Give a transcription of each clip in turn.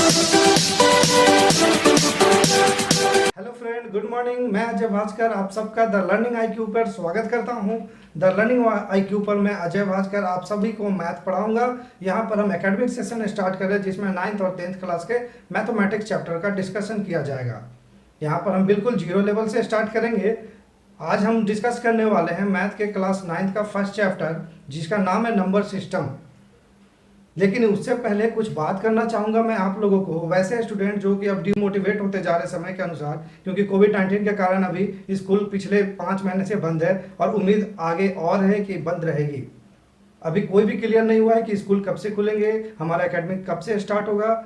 Hello friend, good morning. मैं अजय भास्कर आप सबका द लर्निंग IQ पर स्वागत करता हूं। द लर्निंग IQ पर मैं अजय भास्कर आप सभी को मैथ पढ़ाऊंगा। यहां पर हम एकेडमिक सेशन स्टार्ट कर रहे हैं जिसमें 9th और 10th क्लास के मैथमेटिक्स चैप्टर का डिस्कशन किया जाएगा। यहां पर हम बिल्कुल जीरो लेवल से स्टार्ट करेंगे। आज हम डिस्कस करने वाले हैं मैथ के क्लास 9th का फर्स्ट चैप्टर जिसका नाम है नंबर सिस्टम। लेकिन उससे पहले कुछ बात करना चाहूँगा मैं आप लोगों को। वैसे स्टूडेंट जो कि अब डिमोटिवेट होते जा रहे समय के अनुसार, क्योंकि कोविड-19 के कारण अभी स्कूल पिछले 5 महीने से बंद है और उम्मीद आगे और है कि बंद रहेगी। अभी कोई भी क्लियर नहीं हुआ है कि स्कूल कब से खुलेंगे, हमारा एकेडमिक कब से स्टार्ट होगा,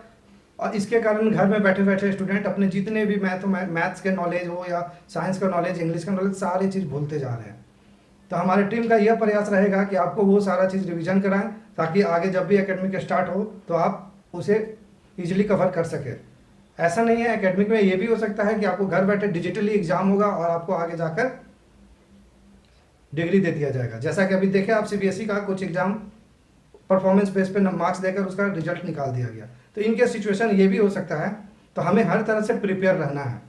और इसके कारण घर में बैठे बैठे स्टूडेंट अपने जितने भी मैथ्स के नॉलेज हो या साइंस का नॉलेज, इंग्लिश का नॉलेज, सारी चीज़ भूलते जा रहे हैं। तो हमारी टीम का यह प्रयास रहेगा कि आपको वो सारा चीज़ रिवीजन कराएं ताकि आगे जब भी एकेडमिक स्टार्ट हो तो आप उसे इजीली कवर कर सकें। ऐसा नहीं है, एकेडमिक में ये भी हो सकता है कि आपको घर बैठे डिजिटली एग्जाम होगा और आपको आगे जाकर डिग्री दे दिया जाएगा। जैसा कि अभी देखें आप CBSE का कुछ एग्जाम परफॉर्मेंस बेस पे मार्क्स देकर उसका रिजल्ट निकाल दिया गया। तो इनके सिचुएशन ये भी हो सकता है। तो हमें हर तरह से प्रिपेयर रहना है,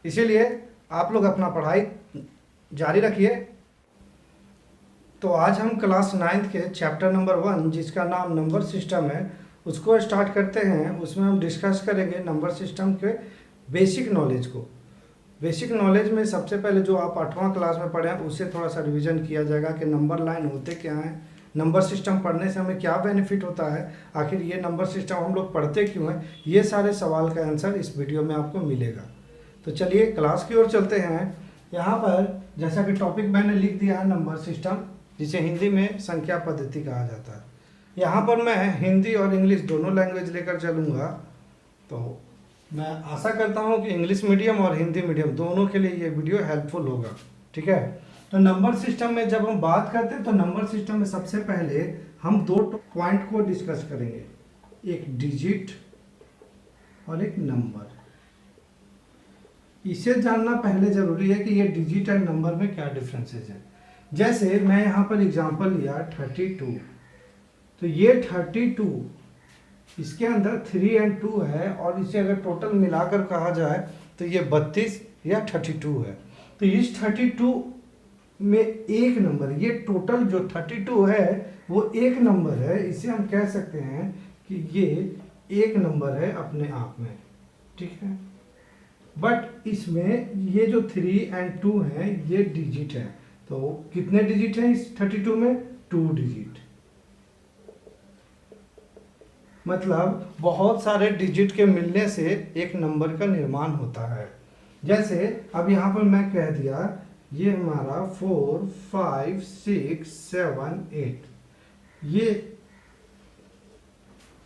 इसीलिए आप लोग अपना पढ़ाई जारी रखिए। तो आज हम क्लास 9th के चैप्टर नंबर 1 जिसका नाम नंबर सिस्टम है उसको स्टार्ट करते हैं। उसमें हम डिस्कस करेंगे नंबर सिस्टम के बेसिक नॉलेज को। बेसिक नॉलेज में सबसे पहले जो आप 8वां क्लास में पढ़े हैं उससे थोड़ा सा रिवीजन किया जाएगा कि नंबर लाइन होते क्या हैं, नंबर सिस्टम पढ़ने से हमें क्या बेनिफिट होता है, आखिर ये नंबर सिस्टम हम लोग पढ़ते क्यों हैं, ये सारे सवाल का आंसर इस वीडियो में आपको मिलेगा। तो चलिए क्लास की ओर चलते हैं। यहाँ पर जैसा कि टॉपिक मैंने लिख दिया है नंबर सिस्टम, जिसे हिंदी में संख्या पद्धति कहा जाता है। यहाँ पर मैं हिंदी और इंग्लिश दोनों लैंग्वेज लेकर चलूँगा। तो मैं आशा करता हूँ कि इंग्लिश मीडियम और हिंदी मीडियम दोनों के लिए ये वीडियो हेल्पफुल होगा। ठीक है, तो नंबर सिस्टम में जब हम बात करते हैं तो नंबर सिस्टम में सबसे पहले हम 2 पॉइंट को डिस्कस करेंगे, एक डिजिट और एक नंबर। इसे जानना पहले ज़रूरी है कि ये डिजिट और नंबर में क्या डिफरेंसेस है। जैसे मैं यहाँ पर एग्जांपल लिया 32, तो ये 32 इसके अंदर 3 और 2 है और इसे अगर टोटल मिलाकर कहा जाए तो ये 32 या 32 है। तो इस 32 में एक नंबर, ये टोटल जो 32 है वो एक नंबर है। इसे हम कह सकते हैं कि ये एक नंबर है अपने आप में। ठीक है, बट इसमें ये जो 3 और 2 है ये डिजिट है। तो कितने डिजिट हैं इस 32 में? 2 डिजिट। मतलब बहुत सारे डिजिट के मिलने से एक नंबर का निर्माण होता है। जैसे अब यहाँ पर मैं कह दिया ये हमारा 4, 5, 6, 7, 8, ये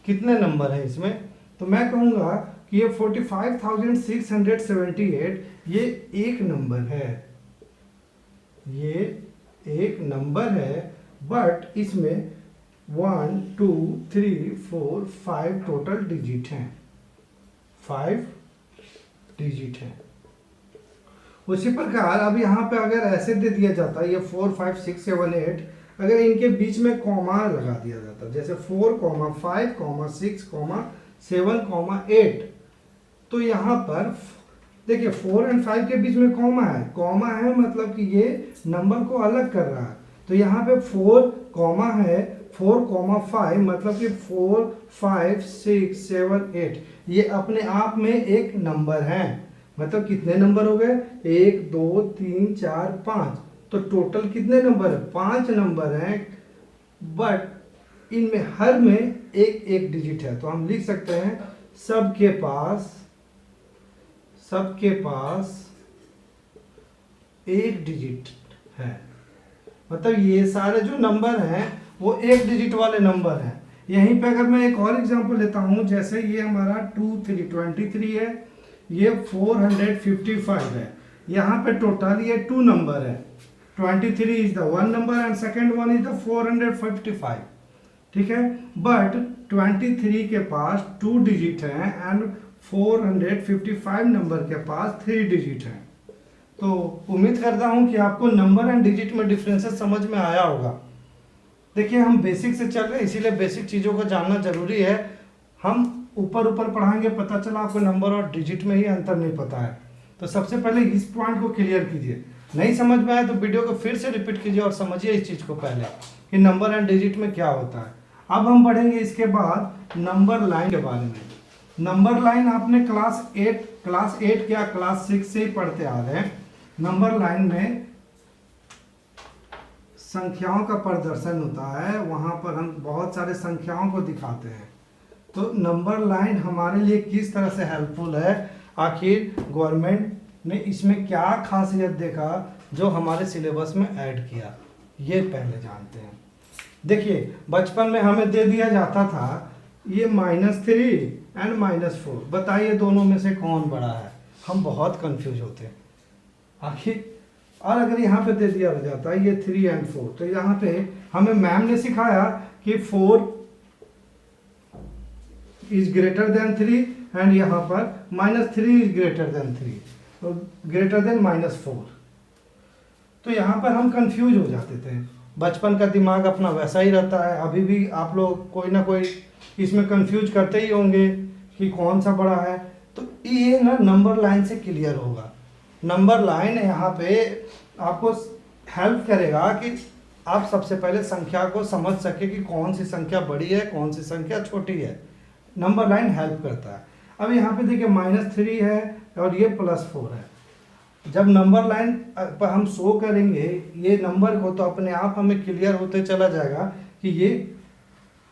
कितने नंबर हैं इसमें? तो मैं कहूँगा कि ये 45,678 ये एक नंबर है, ये एक नंबर है। बट इसमें 1, 2, 3, 4, 5 टोटल डिजिट हैं, 5 डिजिट हैं। उसी प्रकार अब यहाँ पे अगर ऐसे दे दिया जाता है ये 4, 5, 6, 7, 8, अगर इनके बीच में कॉमा लगा दिया जाता जैसे 4, 5, 6, 7, 8, तो यहाँ पर देखिए 4 और 5 के बीच में कॉमा है। कॉमा है मतलब कि ये नंबर को अलग कर रहा है। तो यहाँ पे 4 कॉमा है, 4, 5 मतलब कि 4, 5, 6, 7, 8 ये अपने आप में एक नंबर है। मतलब कितने नंबर हो गए? 1, 2, 3, 4, 5। तो टोटल कितने नंबर है? 5 नंबर हैं, बट इनमें हर में एक एक डिजिट है। तो हम लिख सकते हैं सबके पास एक डिजिट है। मतलब ये सारे जो नंबर हैं वो एक डिजिट वाले नंबर हैं। यहीं पे अगर मैं एक और एग्जांपल लेता हूं, जैसे ये हमारा 23 है, ये 455 है। यहाँ पे टोटल ये 2 नंबर है। 23 is the 1 number and second one is the 455। ठीक है, बट 23 के पास 2 डिजिट हैं एंड 455 नंबर के पास 3 डिजिट हैं। तो उम्मीद करता हूं कि आपको नंबर एंड डिजिट में डिफरेंसेस समझ में आया होगा। देखिए हम बेसिक से चल रहे हैं, इसीलिए बेसिक चीज़ों को जानना जरूरी है। हम ऊपर ऊपर पढ़ाएंगे, पता चला आपको नंबर और डिजिट में ही अंतर नहीं पता है। तो सबसे पहले इस पॉइंट को क्लियर कीजिए। नहीं समझ में आया तो वीडियो को फिर से रिपीट कीजिए और समझिए इस चीज़ को पहले कि नंबर एंड डिजिट में क्या होता है। अब हम पढ़ेंगे इसके बाद नंबर लाइन के बारे में। नंबर लाइन आपने क्लास 8 क्या क्लास 6 से ही पढ़ते आ रहे हैं। नंबर लाइन में संख्याओं का प्रदर्शन होता है, वहाँ पर हम बहुत सारे संख्याओं को दिखाते हैं। तो नंबर लाइन हमारे लिए किस तरह से हेल्पफुल है, आखिर गवर्नमेंट ने इसमें क्या खासियत देखा जो हमारे सिलेबस में ऐड किया, ये पहले जानते हैं। देखिए बचपन में हमें दे दिया जाता था ये -3 एंड -4, बताइए दोनों में से कौन बड़ा है। हम बहुत कंफ्यूज होते हैं आखिर। और अगर यहाँ पे दे दिया जाता है ये 3 एंड 4, तो यहाँ पे हमें मैम ने सिखाया कि 4 इज ग्रेटर देन 3 एंड यहाँ पर -3 is greater than 3, greater than -4। तो यहाँ पर हम कंफ्यूज हो जाते थे। बचपन का दिमाग अपना वैसा ही रहता है, अभी भी आप लोग कोई ना कोई इसमें कंफ्यूज करते ही होंगे कि कौन सा बड़ा है। तो ये ना नंबर लाइन से क्लियर होगा। नंबर लाइन यहाँ पे आपको हेल्प करेगा कि आप सबसे पहले संख्या को समझ सके कि कौन सी संख्या बड़ी है कौन सी संख्या छोटी है। नंबर लाइन हेल्प करता है। अब यहाँ पे देखिए -3 है और ये +4 है। जब नंबर लाइन पर हम शो करेंगे ये नंबर को, तो अपने आप हमें क्लियर होते चला जाएगा कि ये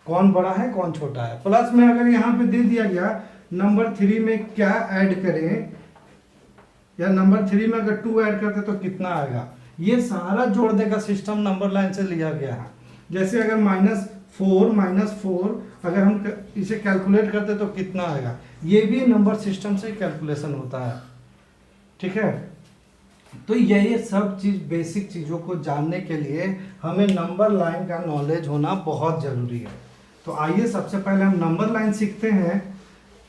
कौन बड़ा है कौन छोटा है। प्लस में अगर यहाँ पे दे दिया गया नंबर 3 में क्या ऐड करें, या नंबर 3 में अगर 2 ऐड करते तो कितना आएगा, ये सारा जोड़ने का सिस्टम नंबर लाइन से लिया गया है। जैसे अगर -4 अगर हम इसे कैलकुलेट करते तो कितना आएगा, ये भी नंबर सिस्टम से कैलकुलेशन होता है। ठीक है, तो यही सब चीज़ बेसिक चीज़ों को जानने के लिए हमें नंबर लाइन का नॉलेज होना बहुत ज़रूरी है। तो आइए सबसे पहले हम नंबर लाइन सीखते हैं।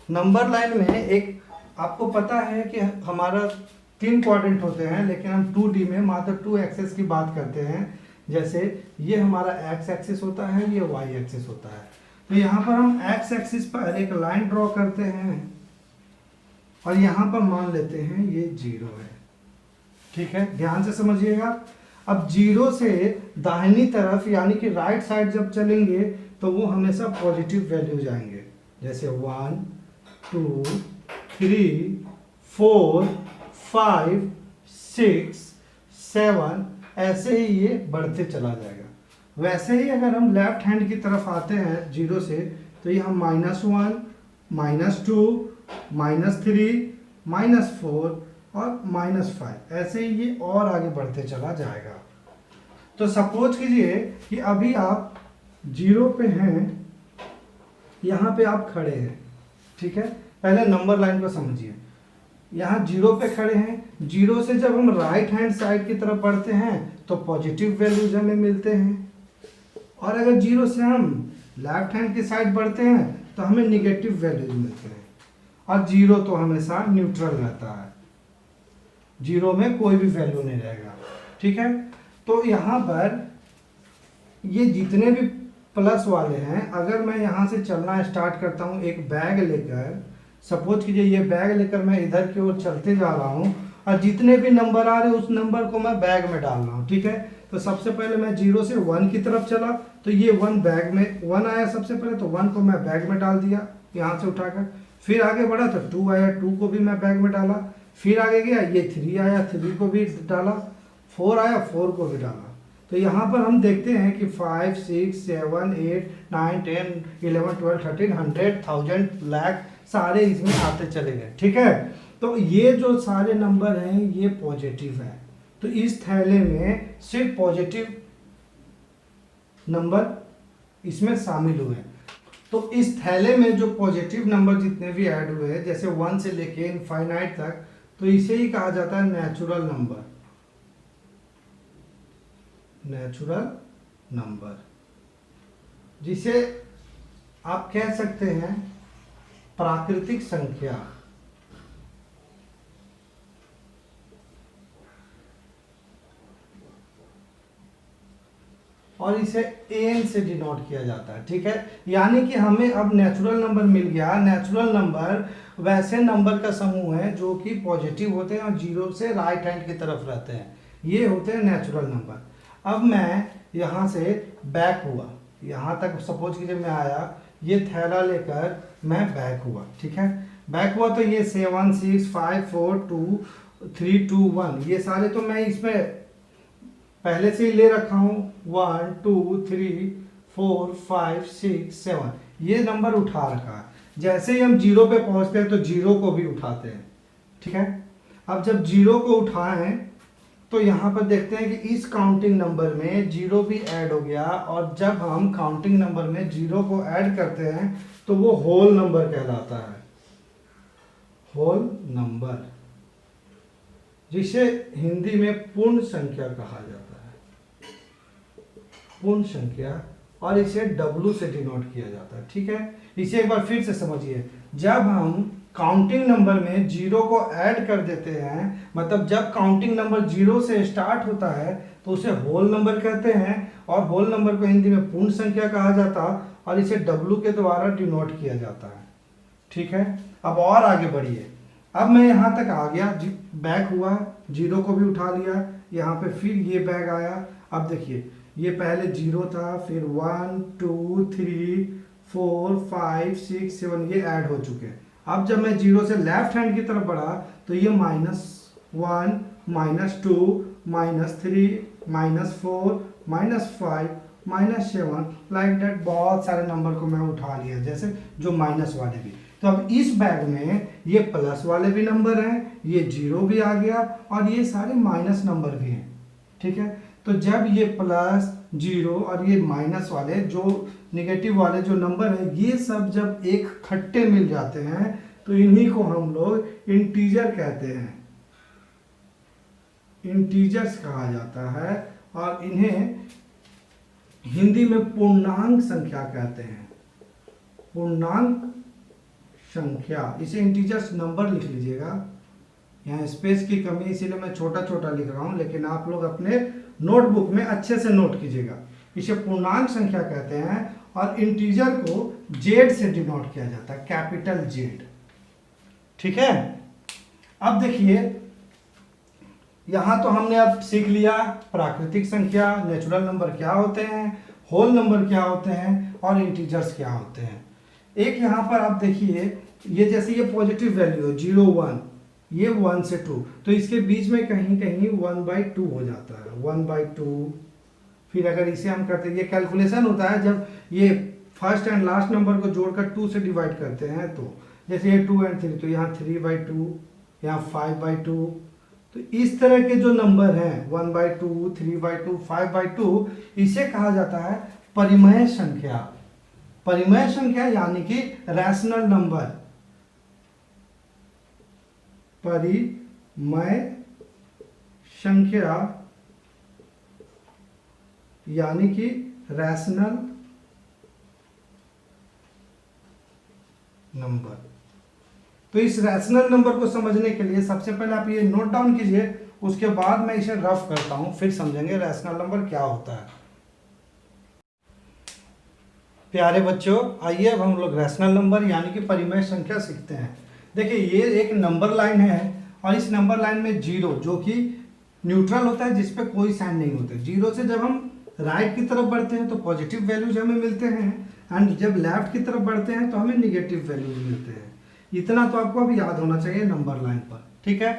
नंबर लाइन में एक आपको पता है कि हमारा 3 क्वाड्रेंट होते हैं, लेकिन हम 2D में मात्र 2 एक्सेस की बात करते हैं। जैसे ये हमारा x एक्सिस होता है, ये y एक्सिस होता है। तो यहाँ पर हम x एक्सिस पर एक लाइन ड्रॉ करते हैं और यहाँ पर मान लेते हैं ये 0 है। ठीक है, ध्यान से समझिएगा। अब 0 से दाहिनी तरफ यानी कि राइट साइड जब चलेंगे तो वो हमेशा पॉजिटिव वैल्यू जाएंगे। जैसे 1 2 3 4 5 6 7, ऐसे ही ये बढ़ते चला जाएगा। वैसे ही अगर हम लेफ्ट हैंड की तरफ आते हैं 0 से, तो ये हम -1 -2 -3 -4 और -5, ऐसे ही ये और आगे बढ़ते चला जाएगा। तो सपोज कीजिए कि अभी आप 0 पे हैं, यहाँ पे आप खड़े हैं। ठीक है, पहले नंबर लाइन को समझिए। यहाँ 0 पे खड़े हैं, 0 से जब हम राइट हैंड साइड की तरफ बढ़ते हैं तो पॉजिटिव वैल्यूज हमें मिलते हैं, और अगर 0 से हम लेफ्ट हैंड की साइड बढ़ते हैं तो हमें निगेटिव वैल्यूज मिलते हैं। और 0 तो हमेशा न्यूट्रल रहता है, 0 में कोई भी वैल्यू नहीं रहेगा। ठीक है, तो यहाँ पर ये जितने भी प्लस वाले हैं, अगर मैं यहाँ से चलना स्टार्ट करता हूँ एक बैग लेकर, सपोज कीजिए ये बैग लेकर मैं इधर की ओर चलते जा रहा हूँ और जितने भी नंबर आ रहे हैं उस नंबर को मैं बैग में डाल रहा हूँ। ठीक है, तो सबसे पहले मैं 0 से 1 की तरफ चला तो ये 1 बैग में 1 आया सबसे पहले, तो 1 को मैं बैग में डाल दिया यहाँ से उठाकर। फिर आगे बढ़ा तो 2 आया, 2 को भी मैं बैग में डाला। फिर आगे गया ये 3 आया, 3 को भी डाला। 4 आया, 4 को भी डाला। तो यहाँ पर हम देखते हैं कि 5 6 7 8 9 10 11 12 13 100 1000 लाख सारे इसमें आते चले गए। ठीक है, तो ये जो सारे नंबर हैं ये पॉजिटिव है। तो इस थैले में सिर्फ पॉजिटिव नंबर इसमें शामिल हुए। तो इस थैले में जो पॉजिटिव नंबर जितने भी ऐड हुए हैं, जैसे 1 से लेके इनफाइनाइट तक, तो इसे ही कहा जाता है नेचुरल नंबर। नेचुरल नंबर, जिसे आप कह सकते हैं प्राकृतिक संख्या। और इसे एन से डिनोट किया जाता है, ठीक है। यानी कि हमें अब नेचुरल नंबर मिल गया। नेचुरल नंबर वैसे नंबर का समूह है जो कि पॉजिटिव होते हैं और जीरो से राइट हैंड की तरफ रहते हैं, ये होते हैं नेचुरल नंबर। अब मैं यहाँ से बैक हुआ, यहाँ तक सपोज कीजिए मैं आया, ये थैला लेकर मैं बैक हुआ, ठीक है। बैक हुआ तो ये 7 6 5 4 2 3 2 1 ये सारे तो मैं इसमें पहले से ही ले रखा हूँ। 1 2 3 4 5 6 7 ये नंबर उठा रखा है। जैसे ही हम जीरो पे पहुंचते हैं तो जीरो को भी उठाते हैं, ठीक है। अब जब जीरो को उठाएं तो यहाँ पर देखते हैं कि इस काउंटिंग नंबर में जीरो भी ऐड हो गया, और जब हम काउंटिंग नंबर में जीरो को ऐड करते हैं तो वो होल नंबर कहलाता है, होल नंबर, जिसे हिंदी में पूर्ण संख्या कहा जाता है, पूर्ण संख्या, और इसे W से डिनोट किया जाता है, ठीक है। इसे एक बार फिर से समझिए, जब हम काउंटिंग नंबर में जीरो को ऐड कर देते हैं, मतलब जब काउंटिंग नंबर जीरो से स्टार्ट होता है तो उसे होल नंबर कहते हैं, और होल नंबर को हिंदी में पूर्ण संख्या कहा जाता है, और इसे W के द्वारा डिनोट किया जाता है, ठीक है। अब और आगे बढ़िए, अब मैं यहाँ तक आ गया, बैक हुआ, जीरो को भी उठा लिया, यहाँ पे फिर ये बैक आया। अब देखिए ये पहले जीरो था, फिर 1 2 3 4 5 6 7 ये ऐड हो चुके हैं। अब जब मैं जीरो से लेफ्ट हैंड की तरफ बढ़ा तो ये -1 -2 -3 -4 -5 -7 लाइक दैट बहुत सारे नंबर को मैं उठा लिया, जैसे जो माइनस वाले भी। तो अब इस बैग में ये प्लस वाले भी नंबर हैं, ये जीरो भी आ गया, और ये सारे माइनस नंबर भी हैं, ठीक है। तो जब ये प्लस जीरो और ये माइनस वाले जो नेगेटिव वाले जो नंबर है, ये सब जब एक खट्टे मिल जाते हैं तो इन्हीं को हम लोग इंटीजर कहते हैं, इंटीजर्स कहा जाता है, और इन्हें हिंदी में पूर्णांक संख्या कहते हैं, पूर्णांक संख्या। इसे इंटीजर्स नंबर लिख लीजिएगा, यहाँ स्पेस की कमी इसीलिए मैं छोटा छोटा लिख रहा हूँ, लेकिन आप लोग अपने नोटबुक में अच्छे से नोट कीजिएगा। इसे पूर्णांक संख्या कहते हैं, और इंटीजर को जेड से डिनोट किया जाता है, कैपिटल जेड, ठीक है। अब देखिए यहाँ तो हमने अब सीख लिया प्राकृतिक संख्या, नेचुरल नंबर क्या होते हैं, होल नंबर क्या होते हैं, और इंटीजर्स क्या होते हैं। एक यहाँ पर आप देखिए, ये जैसे ये पॉजिटिव वैल्यू है 0 1, ये 1 से 2, तो इसके बीच में कहीं कहीं 1/2 हो जाता है, 1/2। फिर अगर इसे हम करते हैं, ये कैलकुलेशन होता है जब ये फर्स्ट एंड लास्ट नंबर को जोड़कर 2 से डिवाइड करते हैं, तो जैसे ये 2 and 3, तो यहाँ 3/2, यहाँ 5/2। तो इस तरह के जो नंबर हैं 1/2, 3/2, 5/2, इसे कहा जाता है परिमेय संख्या। परिमेय संख्या यानी कि रैशनल नंबर, परिमेय संख्या यानी कि रैशनल नंबर। तो इस रैशनल नंबर को समझने के लिए सबसे पहले आप ये नोट डाउन कीजिए, उसके बाद मैं इसे रफ करता हूं, फिर समझेंगे रैशनल नंबर क्या होता है। प्यारे बच्चों, आइए अब हम लोग रैशनल नंबर यानी कि परिमेय संख्या सीखते हैं। देखिए ये एक नंबर लाइन है, और इस नंबर लाइन में जीरो जो कि न्यूट्रल होता है, जिसपे कोई साइन नहीं होते। जीरो से जब हम राइट की तरफ बढ़ते हैं तो पॉजिटिव वैल्यूज हमें मिलते हैं, एंड जब लेफ्ट की तरफ बढ़ते हैं तो हमें निगेटिव वैल्यूज मिलते हैं। इतना तो आपको अभी याद होना चाहिए नंबर लाइन पर, ठीक है।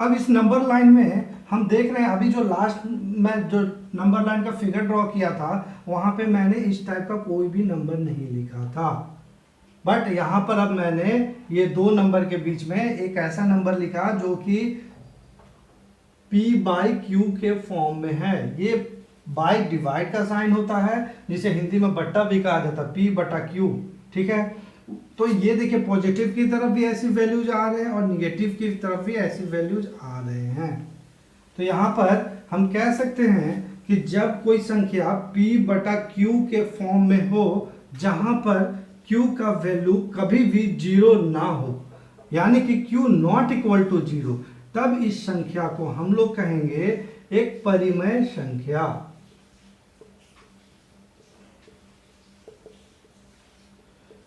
अब इस नंबर लाइन में हम देख रहे हैं, अभी जो लास्ट में जो नंबर लाइन का फिगर ड्रॉ किया था, वहां पे मैंने इस टाइप का कोई भी नंबर नहीं लिखा था, बट यहाँ पर अब मैंने ये दो नंबर के बीच में एक ऐसा नंबर लिखा जो कि P/Q के फॉर्म में है। ये बाय डिवाइड का साइन होता है, जिसे हिंदी में बट्टा भी कहा जाता है, P/Q, ठीक है। तो ये देखिए पॉजिटिव की तरफ भी ऐसी वैल्यूज आ रहे हैं और निगेटिव की तरफ भी ऐसी वैल्यूज आ रहे हैं। तो यहाँ पर हम कह सकते हैं कि जब कोई संख्या P/Q के फॉर्म में हो, जहां पर Q का वैल्यू कभी भी जीरो ना हो, यानी कि Q not equal to zero, तब इस संख्या को हम लोग कहेंगे एक परिमेय संख्या।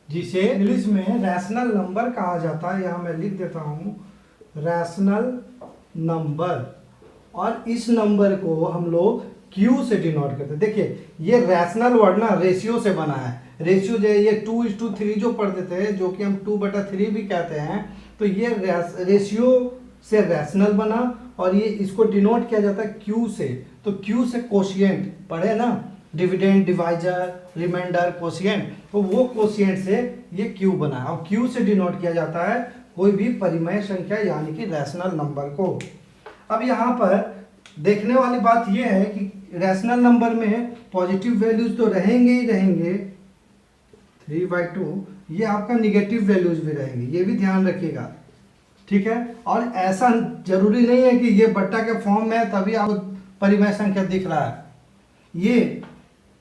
जिसे इंग्लिश में रैशनल नंबर कहा जाता है। यहाँ मैं लिख देता हूँ रैशनल नंबर, और इस नंबर को हम लोग Q से डिनोट करते हैं। देखिए ये रैशनल वर्ड ना रेशियो से बना है। रेशियो जो है ये 2:3 जो पढ़ देते हैं, जो कि हम 2/3 भी कहते हैं, तो ये रेशियो से रैशनल बना, और ये इसको डिनोट किया जाता है Q से। तो Q से कोशिएंट पढ़े ना, डिविडेंड, डिवाइजर, रिमाइंडर, कोशिएंट, तो वो कोशिएंट से ये Q बना, और Q से डिनोट किया जाता है कोई भी परिमेय संख्या यानी कि रैशनल नंबर को। अब यहाँ पर देखने वाली बात यह है कि रैशनल नंबर में पॉजिटिव वैल्यूज तो रहेंगे ही रहेंगे, 3/2, ये आपका निगेटिव वैल्यूज भी रहेंगे, ये भी ध्यान रखिएगा, ठीक है। और ऐसा जरूरी नहीं है कि ये बट्टा के फॉर्म में है तभी आपको परिमेय संख्या दिख रहा है। ये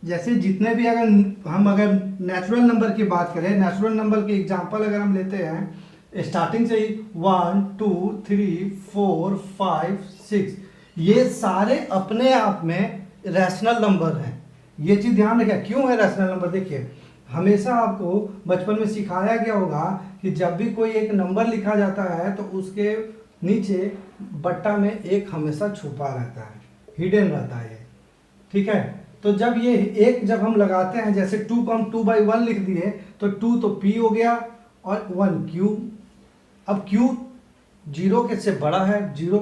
जैसे जितने भी अगर नेचुरल नंबर की बात करें, नेचुरल नंबर की एग्जांपल अगर हम लेते हैं स्टार्टिंग से ही 1 2 3 4 5 6, ये सारे अपने आप में रैशनल नंबर हैं। ये चीज़ ध्यान रखें, क्यों है रैशनल नंबर। देखिए हमेशा आपको बचपन में सिखाया गया होगा कि जब भी कोई एक नंबर लिखा जाता है तो उसके नीचे बट्टा में एक हमेशा छुपा रहता है, हिडन रहता है, ठीक है। तो जब ये एक जब हम लगाते हैं, जैसे 2 को हम 2/1 लिख दिए, तो 2 तो P हो गया और 1 Q। अब Q 0 के से बड़ा है, 0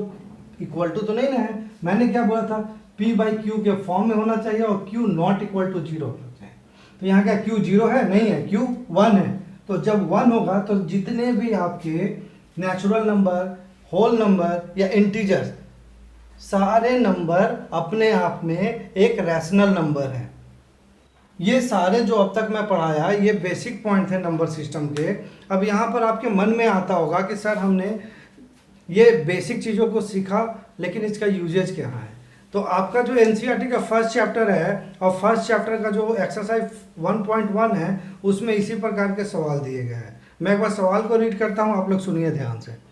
इक्वल टू तो नहीं ना है, मैंने क्या बोला था, P/Q के फॉर्म में होना चाहिए और Q नॉट इक्वल टू 0 होना चाहिए। तो यहाँ क्या Q 0 है, नहीं है, Q 1 है। तो जब 1 होगा तो जितने भी आपके नेचुरल नंबर, होल नंबर या इंटीजर्स, सारे नंबर अपने आप में एक रैशनल नंबर है। ये सारे जो अब तक मैं पढ़ाया ये बेसिक पॉइंट थे नंबर सिस्टम के। अब यहाँ पर आपके मन में आता होगा कि सर हमने ये बेसिक चीज़ों को सीखा लेकिन इसका यूजेज क्या है। तो आपका जो एनसीईआरटी का फर्स्ट चैप्टर है और फर्स्ट चैप्टर का जो एक्सरसाइज 1.1 है उसमें इसी प्रकार के सवाल दिए गए हैं। मैं एक बार सवाल को रीड करता हूँ, आप लोग सुनिए ध्यान से।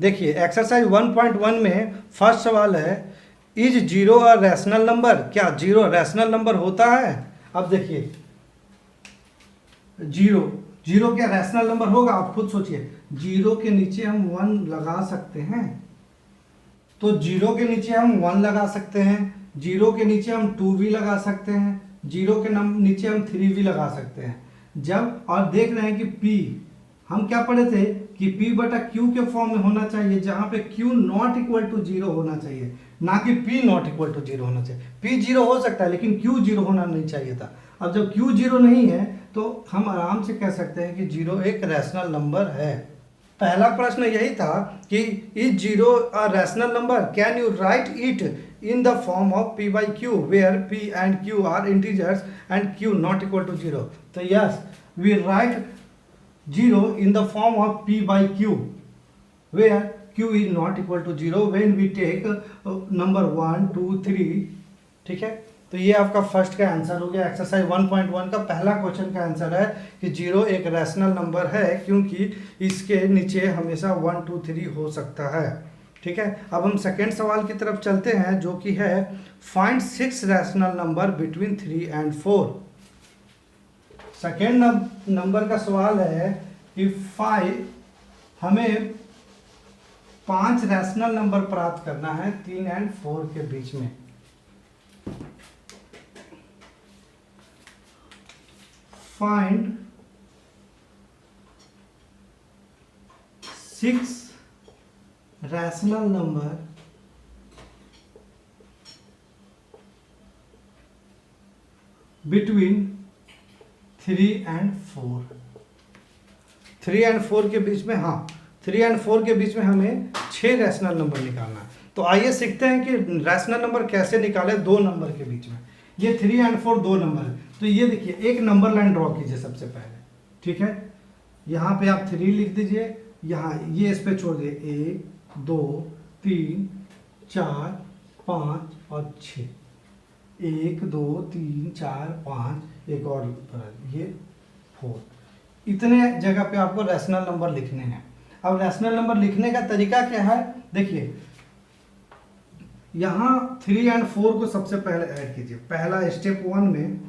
देखिए एक्सरसाइज 1.1 में फर्स्ट सवाल है, इज 0 अ रैशनल नंबर। क्या 0 रैशनल नंबर होता है? अब देखिए 0 क्या रैशनल नंबर होगा? आप खुद सोचिए, 0 के नीचे हम 1 लगा सकते हैं, तो 0 के नीचे हम 1 लगा सकते हैं, 0 के नीचे हम 2 भी लगा सकते हैं, 0 के नीचे हम 3 भी लगा सकते हैं। जब और देख रहे हैं कि P हम क्या पढ़े थे कि P/Q के फॉर्म में होना चाहिए, जहां पे Q नॉट इक्वल टू 0 होना चाहिए, ना कि P नॉट इक्वल टू 0 होना चाहिए। P 0 हो सकता है लेकिन Q 0 होना नहीं चाहिए था। अब जब Q 0 नहीं है तो हम आराम से कह सकते हैं कि 0 एक रैशनल नंबर है। पहला प्रश्न यही था कि is 0 a rational number, can you right it in the form of P/Q where P and Q are integers and Q not equal to 0. So yes, we write 0 in the form of P/Q where Q is not equal to 0 when we take number 1 2 3, ठीक है। तो ये आपका first का answer हो गया। Exercise 1.1 का पहला क्वेश्चन का आंसर है कि 0 एक रैशनल नंबर है क्योंकि इसके नीचे हमेशा 1 2 3 हो सकता है, ठीक है। अब हम सेकेंड सवाल की तरफ चलते हैं जो कि है find 6 rational number between 3 and 4। Second number का सवाल है कि हमें 5 रैशनल नंबर प्राप्त करना है 3 and 4 के बीच में। Find 6 rational number between 3 and 4। 3 and 4 के बीच में, हाँ 3 and 4 के बीच में हमें 6 रैशनल नंबर निकालना है। तो आइए सीखते हैं कि रैशनल नंबर कैसे निकाले दो नंबर के बीच में। ये 3 and 4 दो नंबर है, तो ये देखिए एक नंबर लाइन ड्रॉ कीजिए सबसे पहले, ठीक है। यहाँ पे आप 3 लिख दीजिए, यहाँ ये इस पे छोड़ दिए 1 2 3 4 5 और 6, 1 2 3 4 5, एक और ये 4। इतने जगह पे आपको रैशनल नंबर लिखने हैं। अब रैशनल नंबर लिखने का तरीका क्या है, देखिए यहाँ 3 and 4 को सबसे पहले ऐड कीजिए। पहला स्टेप 1 में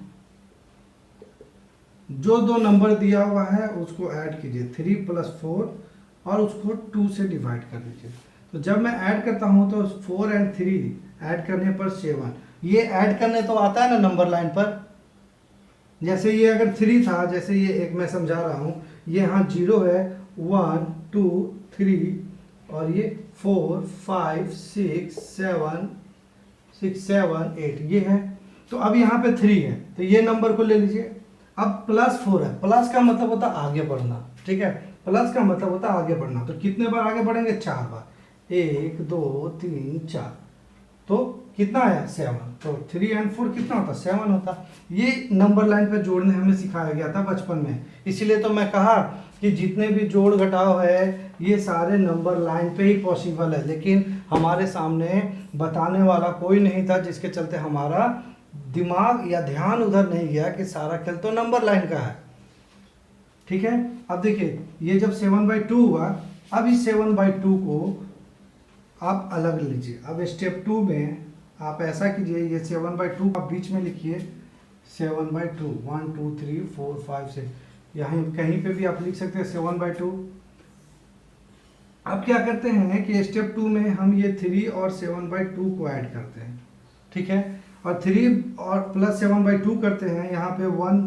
जो दो नंबर दिया हुआ है उसको ऐड कीजिए, 3 + 4 और उसको 2 से डिवाइड कर दीजिए। तो जब मैं ऐड करता हूँ तो 4 और 3 ऐड करने पर 7, ये ऐड करने तो आता है ना नंबर लाइन पर। जैसे ये अगर 3 था, जैसे ये एक मैं समझा रहा हूँ, ये यहाँ 0 है, 1 2 3 और ये 4 5 6 7 8 ये है। तो अब यहाँ पे 3 है, तो ये नंबर को ले लीजिए। अब +4 है, प्लस का मतलब होता है आगे बढ़ना, ठीक है, प्लस का मतलब होता है आगे बढ़ना। तो कितने बार आगे बढ़ेंगे? 4 बार, 1 2 3 4, तो कितना आया? 7। तो 3 और 4 कितना होता? 7 होता। ये नंबर लाइन पे जोड़ने हमें सिखाया गया था बचपन में, इसीलिए तो मैं कहा कि जितने भी जोड़ घटाव है ये सारे नंबर लाइन पे ही पॉसिबल है, लेकिन हमारे सामने बताने वाला कोई नहीं था, जिसके चलते हमारा दिमाग या ध्यान उधर नहीं गया कि सारा खेल तो नंबर लाइन का है। ठीक है, अब देखिए ये जब 7/2 हुआ, अब इस 7/2 को आप अलग लीजिए। अब स्टेप 2 में आप ऐसा कीजिए, ये 7/2 आप बीच में लिखिए, 7/2 1 2 3 4 5 6, यहाँ कहीं पे भी आप लिख सकते हैं 7/2। अब क्या करते हैं कि स्टेप 2 में हम ये 3 और 7/2 को ऐड करते हैं, ठीक है, और 3 और प्लस 7/2 करते हैं। यहाँ पे 1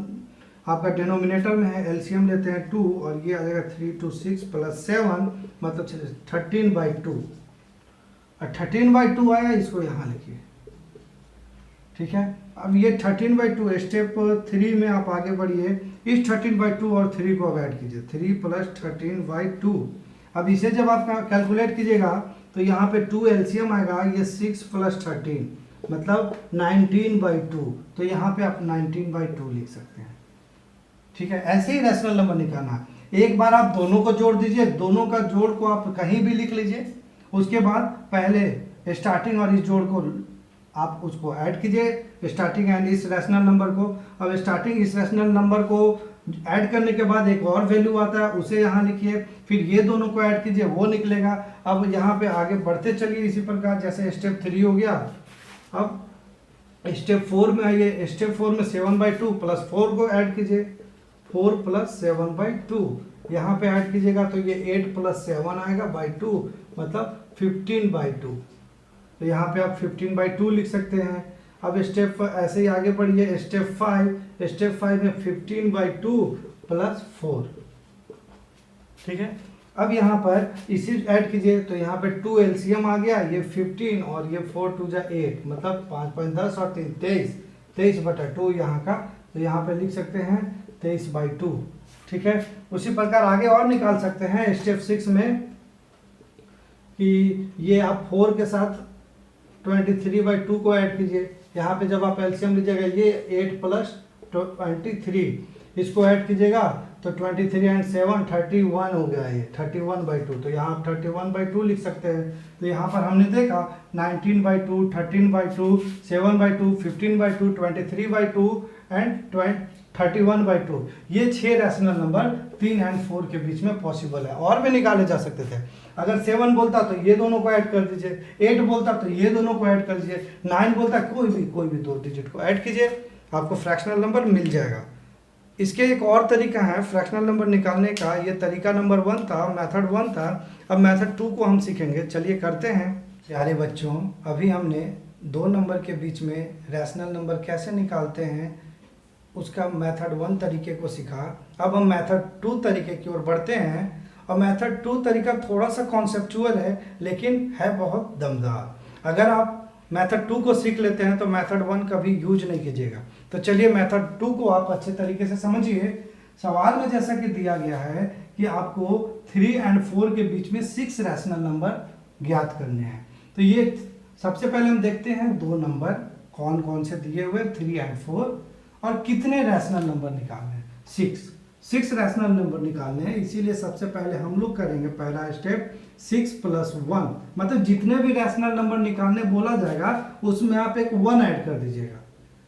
आपका डिनोमिनेटर में है, एलसीएम लेते हैं 2 और ये आ जाएगा 3 2 6 + 7 मतलब 13/2। 13/2 आया, इसको यहाँ लिखिए, ठीक है। अब ये 13/2 स्टेप 3 में आप आगे बढ़िए, इस 13/2 और 3 को अब ऐड कीजिए, 3 + 13/2। अब इसे जब आप कैलकुलेट कीजिएगा तो यहाँ पे 2 एलसीएम आएगा, ये 6 + 13 मतलब 19/2, तो यहाँ पे आप 19/2 लिख सकते हैं, ठीक है। ऐसे ही रैशनल नंबर निकालना है। एक बार आप दोनों को जोड़ दीजिए, दोनों का जोड़ को आप कहीं भी लिख लीजिए, उसके बाद पहले स्टार्टिंग और इस जोड़ को आप उसको ऐड कीजिए, स्टार्टिंग एंड इस रैशनल नंबर को। अब स्टार्टिंग इस रैशनल नंबर को ऐड करने के बाद एक और वैल्यू आता है, उसे यहाँ लिखिए, फिर ये दोनों को ऐड कीजिए, वो निकलेगा। अब यहाँ पे आगे बढ़ते चलिए इसी प्रकार, जैसे स्टेप 3 हो गया। अब स्टेप 4 में आइए, स्टेप 4 में 7/2 + 4 को ऐड कीजिए, 4 + 7/2 यहाँ पे ऐड कीजिएगा, तो ये 8 + 7 आएगा /2 मतलब 15/2। तो यहाँ पे आप 15/2 लिख सकते हैं। अब स्टेप ऐसे ही आगे बढ़िए, स्टेप 5 में 15/2 + 4, ठीक है। अब यहाँ पर इसी ऐड कीजिए, तो यहाँ पे 2 एलसीएम आ गया, ये 15 और ये 4 2 8 मतलब 5 5 10 और 3 23/2 यहाँ का, तो यहाँ पे लिख सकते हैं 23/2, ठीक है। उसी प्रकार आगे और निकाल सकते हैं स्टेप 6 में कि ये आप 4 के साथ 23/2 को ऐड कीजिए। यहाँ पे जब आप एलसीएम लीजिएगा, ये 8 + 23 इसको ऐड कीजिएगा, तो 23 और 7 31 हो गया, ये 31/2, तो यहाँ आप 31/2 लिख सकते हैं। तो यहाँ पर हमने देखा 19/2 13/2 7/2 15/2 23/2 एंड 31/2, ये 6 रैशनल नंबर 3 और 4 के बीच में पॉसिबल है। और भी निकाले जा सकते थे। अगर 7 बोलता तो ये दोनों को ऐड कर दीजिए, 8 बोलता तो ये दोनों को ऐड कर दीजिए, 9 बोलता कोई भी 2 डिजिट को ऐड कीजिए, आपको फ्रैक्शनल नंबर मिल जाएगा। इसके एक और तरीका है फ्रैक्शनल नंबर निकालने का, ये तरीका नंबर 1 था, मेथड 1 था। अब मेथड 2 को हम सीखेंगे, चलिए करते हैं। प्यारे बच्चों, अभी हमने 2 नंबर के बीच में रैशनल नंबर कैसे निकालते हैं उसका मेथड 1 तरीके को सीखा। अब हम मेथड 2 तरीके की ओर बढ़ते हैं, और मेथड 2 तरीका थोड़ा सा कॉन्सेप्चुअल है, लेकिन है बहुत दमदार। अगर आप मेथड 2 को सीख लेते हैं तो मेथड 1 कभी यूज नहीं कीजिएगा। तो चलिए मेथड 2 को आप अच्छे तरीके से समझिए। सवाल में जैसा कि दिया गया है कि आपको 3 और 4 के बीच में 6 रैशनल नंबर ज्ञात करने हैं। तो ये सबसे पहले हम देखते हैं 2 नंबर कौन कौन से दिए हुए, 3 और 4, और कितने रैशनल नंबर निकालने हैं, 6 रैशनल नंबर निकालने हैं। इसीलिए सबसे पहले हम लोग करेंगे पहला स्टेप 6 + 1, मतलब जितने भी रैशनल नंबर निकालने बोला जाएगा उसमें आप एक 1 ऐड कर दीजिएगा।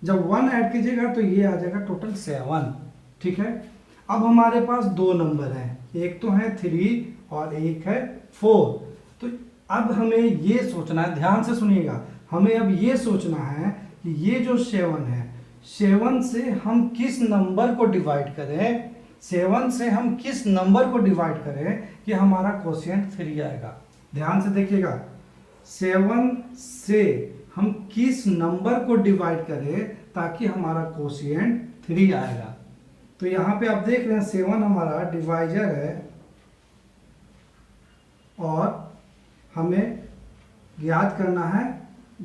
जब 1 ऐड कीजिएगा तो ये आ जाएगा टोटल 7, ठीक है। अब हमारे पास 2 नंबर हैं, एक तो है 3 और एक है 4। तो अब हमें ये सोचना है, ध्यान से सुनिएगा, हमें अब ये सोचना है कि ये जो 7 है, 7 से हम किस नंबर को डिवाइड करें, 7 से हम किस नंबर को डिवाइड करें कि हमारा क्वोशिएंट 3 आएगा। ध्यान से देखिएगा, 7 से हम किस नंबर को डिवाइड करें ताकि हमारा क्वोशिएंट 3 आएगा। तो यहाँ पे आप देख रहे हैं 7 हमारा डिवाइजर है और हमें याद करना है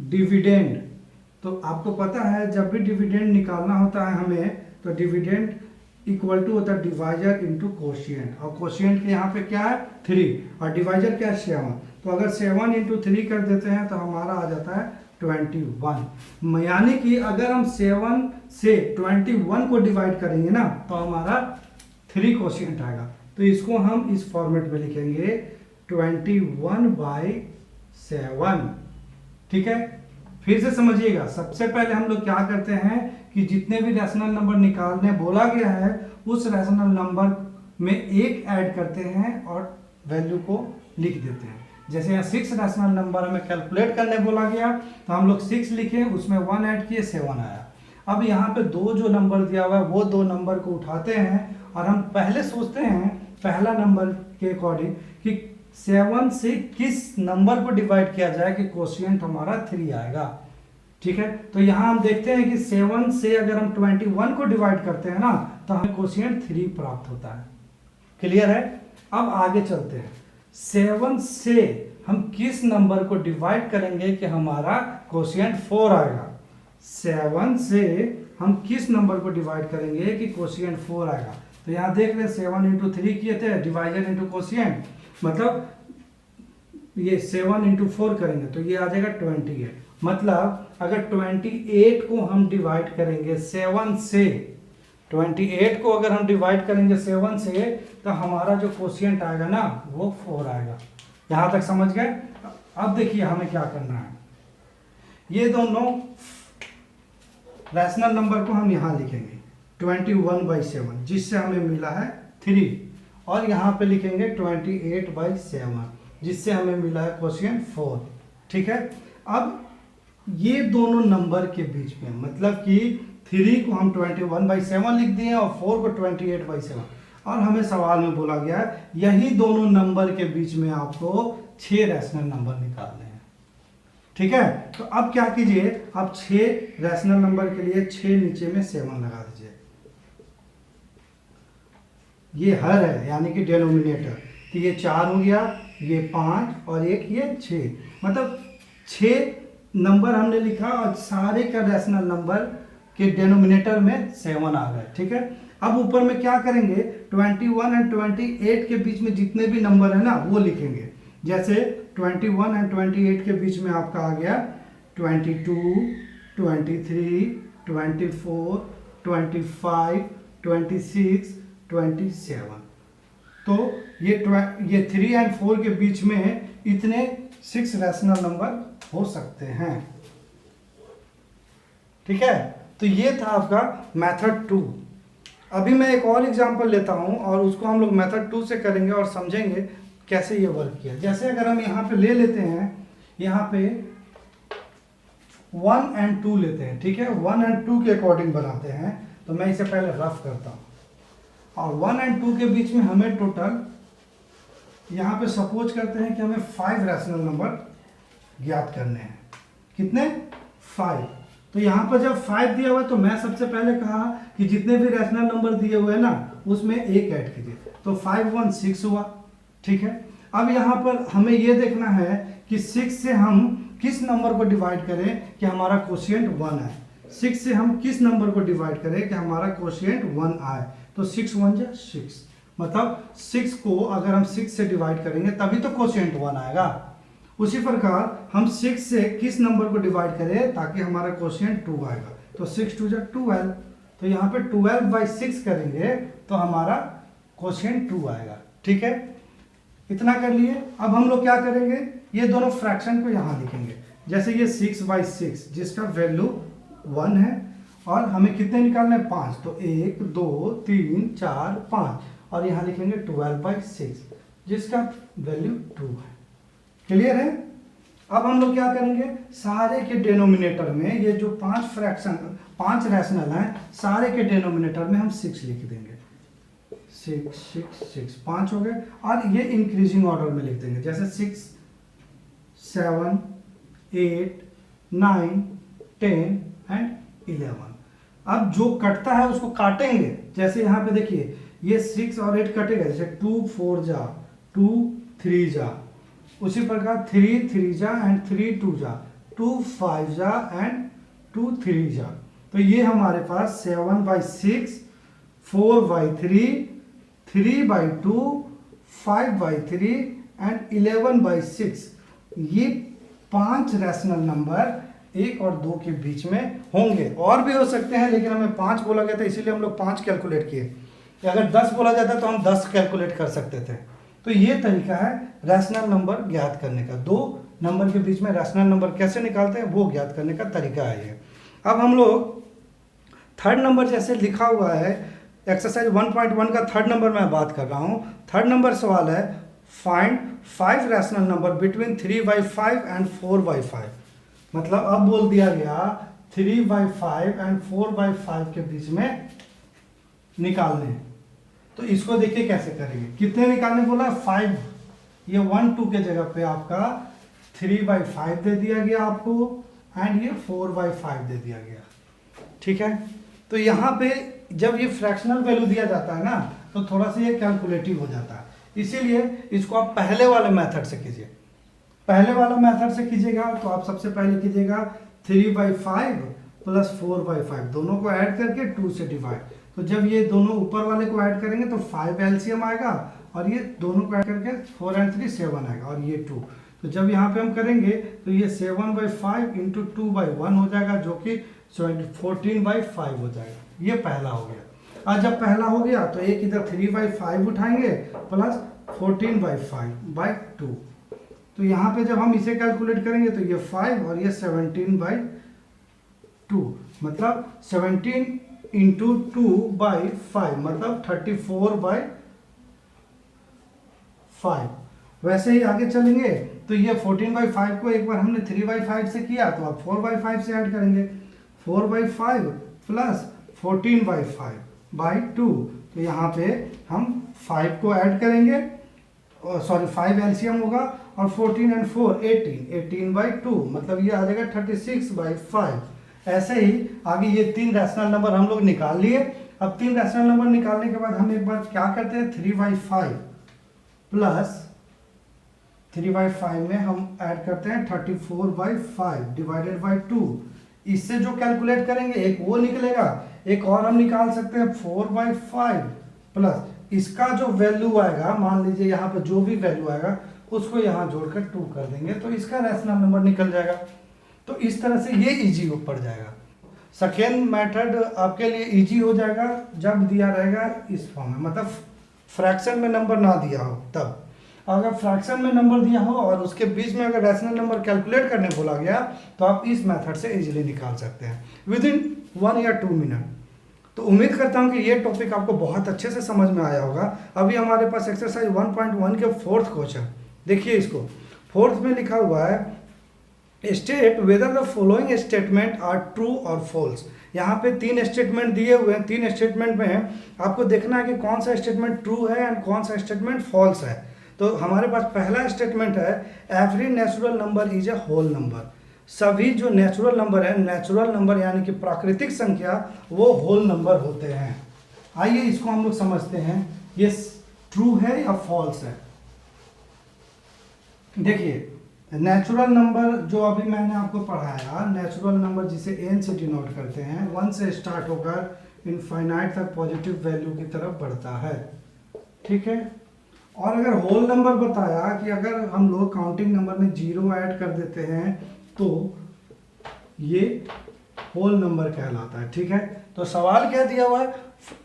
डिविडेंड। तो आपको पता है जब भी डिविडेंड निकालना होता है हमें, तो डिविडेंड इक्वल टू होता है डिवाइजर इनटू क्वोशिएंट, और क्वोशिएंट के यहाँ पे क्या है 3 और डिवाइजर क्या है 7। तो अगर 7 इंटू 3 कर देते हैं तो हमारा आ जाता है 21। यानी कि अगर हम 7 से 21 को डिवाइड करेंगे ना तो हमारा 3 क्वोशिएंट आएगा। तो इसको हम इस फॉर्मेट में लिखेंगे 21/7। ठीक है, फिर से समझिएगा। सबसे पहले हम लोग क्या करते हैं कि जितने भी रैशनल नंबर निकालने बोला गया है उस रैशनल नंबर में एक ऐड करते हैं और वैल्यू को लिख देते हैं। जैसे यहाँ 6 रैशनल नंबर हमें कैलकुलेट करने बोला गया तो हम लोग 6 लिखे, उसमें 1 ऐड किए 7 आया। अब यहाँ पे 2 जो नंबर दिया हुआ है वो 2 नंबर को उठाते हैं और हम पहले सोचते हैं पहला नंबर के अकॉर्डिंग कि 7 से किस नंबर को डिवाइड किया जाए कि क्वोशिएंट हमारा 3 आएगा। ठीक है, तो यहाँ हम देखते हैं कि 7 से अगर हम 21 को डिवाइड करते हैं ना तो हमें क्वोशिएंट 3 प्राप्त होता है। क्लियर है? अब आगे चलते हैं। 7 से हम किस नंबर को डिवाइड करेंगे कि हमारा क्वोशिएंट 4 आएगा। 7 से हम किस नंबर को डिवाइड करेंगे कि क्वोशिएंट 4 आएगा। तो यहाँ देख रहे हैं 7 इंटू 3 किए थे, डिवाइजर इंटू क्वोशिएंट, मतलब ये 7 इंटू 4 करेंगे तो ये आ जाएगा 28। मतलब अगर 28 को हम डिवाइड करेंगे 7 से, 28 को अगर हम डिवाइड करेंगे 7 से तो हमारा जो क्वोशिएंट आएगा ना वो 4 आएगा। यहाँ तक समझ गए? अब देखिए हमें क्या करना है। ये दोनों रैशनल नंबर को हम यहाँ लिखेंगे 21/7 जिससे हमें मिला है 3, और यहाँ पे लिखेंगे 28/7 जिससे हमें मिला है क्वोशिएंट 4। ठीक है, अब ये दोनों नंबर के बीच में, मतलब कि 3 को हम 21/7 लिख दिए और 4 को 28/7, और हमें सवाल में बोला गया है यही दोनों नंबर के बीच में आपको 6 रैशनल नंबर निकालने हैं। ठीक है, तो अब क्या कीजिए, आप 6 रैशनल नंबर के लिए 6 नीचे में 7 लगा दीजिए। ये हर है यानी कि डिनोमिनेटर, तो ये 4 हो गया, ये 5 और एक ये 6, मतलब 6 नंबर हमने लिखा और सारे का रैशनल नंबर के डिनोमिनेटर में 7 आ गए। ठीक है, अब ऊपर में क्या करेंगे 21 और 28 के बीच में जितने भी नंबर है ना वो लिखेंगे। जैसे 21 और 28 के बीच में आपका आ गया 22, 23, 24, 25, 26, 27। तो ये 3 और 4 के बीच में इतने 6 रैशनल नंबर हो सकते हैं। ठीक है, तो ये था आपका मेथड 2। अभी मैं एक और एग्जांपल लेता हूं और उसको हम लोग मेथड 2 से करेंगे और समझेंगे कैसे ये वर्क किया। जैसे अगर हम यहाँ पे ले लेते हैं, यहाँ पे 1 और 2 लेते हैं। ठीक है, 1 और 2 के अकॉर्डिंग बनाते हैं। तो मैं इसे पहले रफ करता हूँ, और 1 और 2 के बीच में हमें टोटल यहाँ पे सपोज करते हैं कि हमें 5 रैशनल नंबर ज्ञात करने हैं। कितने? 5। तो यहाँ पर जब 5 दिया हुआ है तो मैं सबसे पहले कहा कि जितने भी रैशनल नंबर दिए हुए हैं ना उसमें एक ऐड कीजिए, तो 5 1 6 हुआ। ठीक है, अब यहाँ पर हमें ये देखना है कि 6 से हम किस नंबर को डिवाइड करें कि हमारा क्वोशिएंट 1 आए। 6 से हम किस नंबर को डिवाइड करें कि हमारा क्वोशिएंट 1 आए। तो 6 1 जा 6, मतलब 6 को अगर हम 6 से डिवाइड करेंगे तभी तो क्वोशिएंट 1 आएगा। उसी प्रकार हम 6 से किस नंबर को डिवाइड करें ताकि हमारा क्वोशिएंट 2 आएगा। तो 6 2 जा 12, तो यहाँ पे 12/6 करेंगे तो हमारा क्वोशिएंट 2 आएगा। ठीक है, इतना कर लिए। अब हम लोग क्या करेंगे, ये दोनों फ्रैक्शन को यहाँ लिखेंगे। जैसे ये 6/6 जिसका वैल्यू 1 है और हमें कितने निकालने हैं 5, तो 1 2 3 4 5, और यहाँ लिखेंगे 12/6 जिसका वैल्यू 2 है। क्लियर है? अब हम लोग क्या करेंगे, सारे के डिनोमिनेटर में ये जो 5 रैशनल हैं, सारे के डिनोमिनेटर में हम 6 लिख देंगे। 6 6 6 5 हो गए, और ये इंक्रीजिंग ऑर्डर में लिख देंगे, जैसे 6 7 8 9 10 एंड 11। अब जो कटता है उसको काटेंगे, जैसे यहाँ पे देखिए ये 6 और 8 कटेगा, जैसे 2 4 जा, 2 3 जा, उसी प्रकार 3 3 जा एंड 3 2 जा, 2 5 जा एंड 2 3 जा। तो ये हमारे पास 7/6, 4/3, 3/2, 5/3 एंड 11/6, ये 5 रैशनल नंबर 1 और 2 के बीच में होंगे। और भी हो सकते हैं, लेकिन हमें 5 बोला गया था इसीलिए हम लोग 5 कैलकुलेट किए। अगर 10 बोला जाता तो हम 10 कैलकुलेट कर सकते थे। तो ये तरीका है रैशनल नंबर ज्ञात करने का। 2 नंबर के बीच में रैशनल नंबर कैसे निकालते हैं वो ज्ञात करने का तरीका है ये। अब हम लोग थर्ड नंबर, जैसे लिखा हुआ है एक्सरसाइज 1.1 का थर्ड नंबर मैं बात कर रहा हूँ। थर्ड नंबर सवाल है, find 5 rational number between 3/5 and 4/5। मतलब अब बोल दिया गया 3/5 एंड 4/5 के बीच में निकालने। तो इसको देखिए कैसे करेंगे, कितने निकालने बोला, 5। ये 1 2 के जगह पे आपका 3/5 दे दिया गया आपको, एंड ये 4/5 दे दिया गया। ठीक है, तो यहाँ पे जब ये फ्रैक्शनल वैल्यू दिया जाता है ना, तो थोड़ा सा ये कैलकुलेटिव हो जाता है, इसीलिए इसको आप पहले वाले मेथड से कीजिए। पहले वाला मेथड से कीजिएगा तो आप सबसे पहले कीजिएगा 3/5 प्लस 4/5, दोनों को ऐड करके 2 से डिवाइड। तो जब ये दोनों ऊपर वाले को ऐड करेंगे तो 5 एलसीएम आएगा, और ये दोनों को ऐड करके 4 and 3 7 आएगा, और ये 2। तो जब यहाँ पे हम करेंगे तो ये 7/5 इंटू 2/1 हो जाएगा, जो कि 14/5 हो जाएगा। ये पहला हो गया। और जब पहला हो गया तो एक इधर 3/5 उठाएंगे प्लस 14/5/2। तो यहाँ पे जब हम इसे कैलकुलेट करेंगे तो ये 5 और ये 17/2, मतलब 17 इंटू 2/5 मतलब 34/5। वैसे ही आगे चलेंगे तो ये 14/5 को एक बार हमने 3/5 से किया, तो आप 4/5 से ऐड करेंगे। 4/5 प्लस 14/5/2। तो यहाँ पे हम 5 को ऐड करेंगे, सॉरी 5 एलसीएम होगा, और 14 and 4 18/2, मतलब ये आ जाएगा 36/5। ऐसे ही आगे ये 3 रैशनल नंबर हम लोग निकाल लिए। अब 3 रैशनल नंबर निकालने के बाद हम एक बार क्या करते हैं, 3/5 प्लस 3/5 में हम ऐड करते हैं 34/5 डिवाइडेड बाई 2। इससे जो कैलकुलेट करेंगे एक वो निकलेगा, एक और हम निकाल सकते हैं 4/5 प्लस इसका जो वैल्यू आएगा, मान लीजिए यहाँ पे जो भी वैल्यू आएगा उसको यहाँ जोड़कर 2 कर देंगे, तो इसका रैशनल नंबर निकल जाएगा। तो इस तरह से ये इजी पड़ जाएगा। सेकेंड मेथड आपके लिए इजी हो जाएगा जब दिया रहेगा इस फॉर्म में, मतलब फ्रैक्शन में नंबर ना दिया हो तब। अगर फ्रैक्शन में नंबर दिया हो और उसके बीच में अगर रैशनल नंबर कैलकुलेट करने बोला गया तो आप इस मेथड से इजीली निकाल सकते हैं विदिन 1 या 2 मिनट। तो उम्मीद करता हूं कि ये टॉपिक आपको बहुत अच्छे से समझ में आया होगा। अभी हमारे पास एक्सरसाइज 1.1 के 4th क्वेश्चन देखिए, इसको 4th में लिखा हुआ है state whether the following statement are true और फॉल्स। यहाँ पे 3 स्टेटमेंट दिए हुए हैं। 3 स्टेटमेंट में आपको देखना है कि कौन सा स्टेटमेंट ट्रू है एंड कौन सा स्टेटमेंट फॉल्स है। तो हमारे पास पहला स्टेटमेंट है every natural number is a whole number. सभी जो नेचुरल नंबर है, नेचुरल नंबर यानी कि प्राकृतिक संख्या, वो होल नंबर होते हैं। आइए इसको हम लोग समझते हैं, ये ट्रू है या फॉल्स है। देखिए नेचुरल नंबर जो अभी मैंने आपको पढ़ाया, नेचुरल नंबर जिसे n से डिनोट करते हैं, 1 से स्टार्ट होकर इनफाइनाइट तक पॉजिटिव वैल्यू की तरफ बढ़ता है। ठीक है, और अगर होल नंबर बताया कि अगर हम लोग काउंटिंग नंबर में 0 ऐड कर देते हैं तो ये होल नंबर कहलाता है। ठीक है, तो सवाल क्या दिया हुआ है,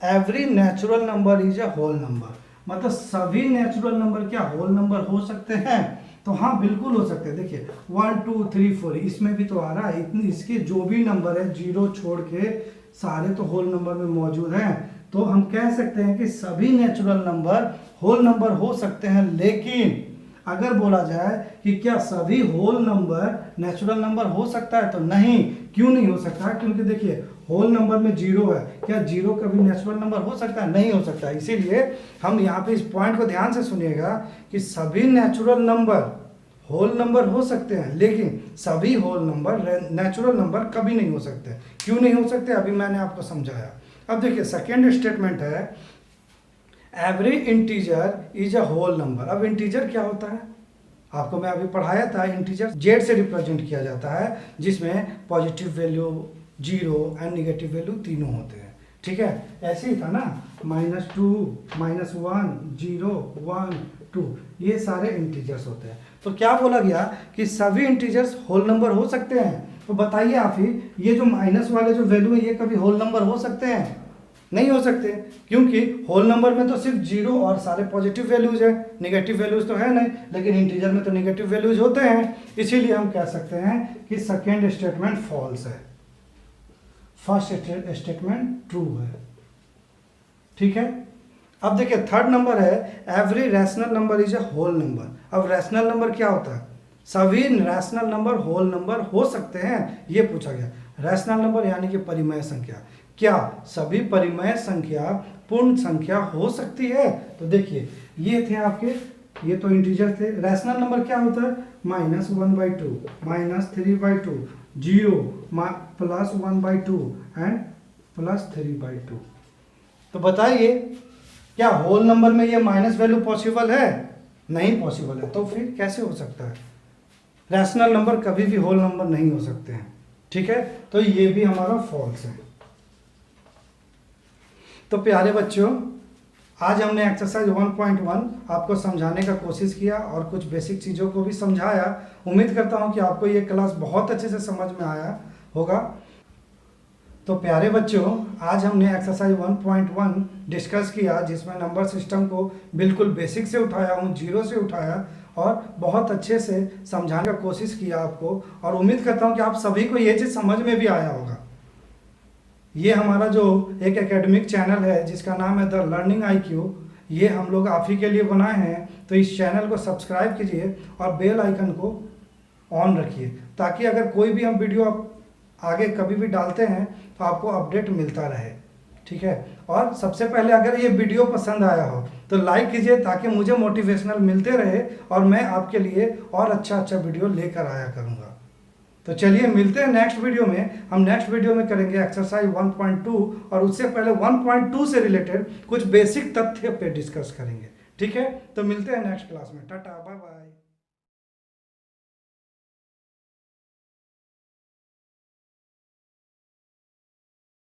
every natural number is a whole number, मतलब सभी नेचुरल नंबर क्या होल नंबर हो सकते हैं। तो हाँ बिल्कुल हो सकते हैं। देखिए 1 2 3 4 इसमें भी तो आ रहा है, इतनी इसके जो भी नंबर है 0 छोड़ के सारे तो होल नंबर में मौजूद हैं। तो हम कह सकते हैं कि सभी नेचुरल नंबर होल नंबर हो सकते हैं, लेकिन अगर बोला जाए कि क्या सभी होल नंबर नेचुरल नंबर हो सकता है, तो नहीं। क्यों नहीं हो सकता है? क्योंकि देखिए होल नंबर में जीरो है, क्या जीरो कभी नेचुरल नंबर हो सकता है? नहीं हो सकता। इसीलिए हम यहाँ पे इस पॉइंट को ध्यान से सुनिएगा कि सभी नेचुरल नंबर होल नंबर हो सकते हैं, लेकिन सभी होल नंबर नेचुरल नंबर कभी नहीं हो सकते। क्यों नहीं हो सकते? अभी मैंने आपको समझाया। अब देखिए सेकेंड स्टेटमेंट है, every integer is a whole number. अब इंटीजर क्या होता है? आपको मैं अभी पढ़ाया था, इंटीजर जेड से रिप्रेजेंट किया जाता है, जिसमें positive value, zero and negative value तीनों होते हैं। ठीक है, ऐसे ही था ना, -2, -1, 0, 1, 2, ये सारे इंटीजर्स होते हैं। तो क्या बोला गया कि सभी इंटीजर्स होल नंबर हो सकते हैं। तो बताइए आप ही, ये जो माइनस वाले जो वैल्यू है ये कभी होल नंबर हो सकते हैं? नहीं हो सकते, क्योंकि होल नंबर में तो सिर्फ जीरो और सारे पॉजिटिव वैल्यूज है, नेगेटिव वैल्यूज तो है नहीं। लेकिन इंटीजर में तो नेगेटिव वैल्यूज होते हैं, इसीलिए हम कह सकते हैं कि सेकेंड स्टेटमेंट फॉल्स है, फर्स्ट स्टेटमेंट ट्रू है। ठीक है, अब देखिए थर्ड नंबर है, every rational number is a whole number. अब रैशनल नंबर क्या होता है? सभी रैशनल नंबर होल नंबर हो सकते हैं, ये पूछा गया। रैशनल नंबर यानी कि परिमेय संख्या, क्या सभी परिमेय संख्या पूर्ण संख्या हो सकती है? तो देखिए ये थे आपके, ये तो इंटीजर थे। रैशनल नंबर क्या होता है? -1/2, -3/2, 0, +1/2 एंड +3/2। तो बताइए क्या होल नंबर में ये माइनस वैल्यू पॉसिबल है? नहीं पॉसिबल है। तो फिर कैसे हो सकता है? रैशनल नंबर कभी भी होल नंबर नहीं हो सकते हैं। ठीक है, तो ये भी हमारा फॉल्स है। तो प्यारे बच्चों, आज हमने एक्सरसाइज 1.1 आपको समझाने का कोशिश किया और कुछ बेसिक चीज़ों को भी समझाया। उम्मीद करता हूं कि आपको ये क्लास बहुत अच्छे से समझ में आया होगा। तो प्यारे बच्चों, आज हमने एक्सरसाइज 1.1 डिस्कस किया, जिसमें नंबर सिस्टम को बिल्कुल बेसिक से उठाया हूँ, जीरो से उठाया और बहुत अच्छे से समझाने का कोशिश किया आपको। और उम्मीद करता हूँ कि आप सभी को ये चीज़ समझ में भी आया होगा। ये हमारा जो एक एकेडमिक चैनल है जिसका नाम है द लर्निंग IQ, ये हम लोग आप ही के लिए बनाए हैं। तो इस चैनल को सब्सक्राइब कीजिए और बेल आइकन को ऑन रखिए, ताकि अगर कोई भी हम वीडियो आप आगे कभी भी डालते हैं तो आपको अपडेट मिलता रहे। ठीक है, और सबसे पहले अगर ये वीडियो पसंद आया हो तो लाइक कीजिए, ताकि मुझे मोटिवेशनल मिलते रहे और मैं आपके लिए और अच्छा वीडियो लेकर आया करूँगा। तो चलिए मिलते हैं नेक्स्ट वीडियो में। हम नेक्स्ट वीडियो में करेंगे एक्सरसाइज 1.2 और उससे पहले 1.2 से रिलेटेड कुछ बेसिक तथ्य पे डिस्कस करेंगे। ठीक है, तो मिलते हैं नेक्स्ट क्लास में। Tata, bye bye.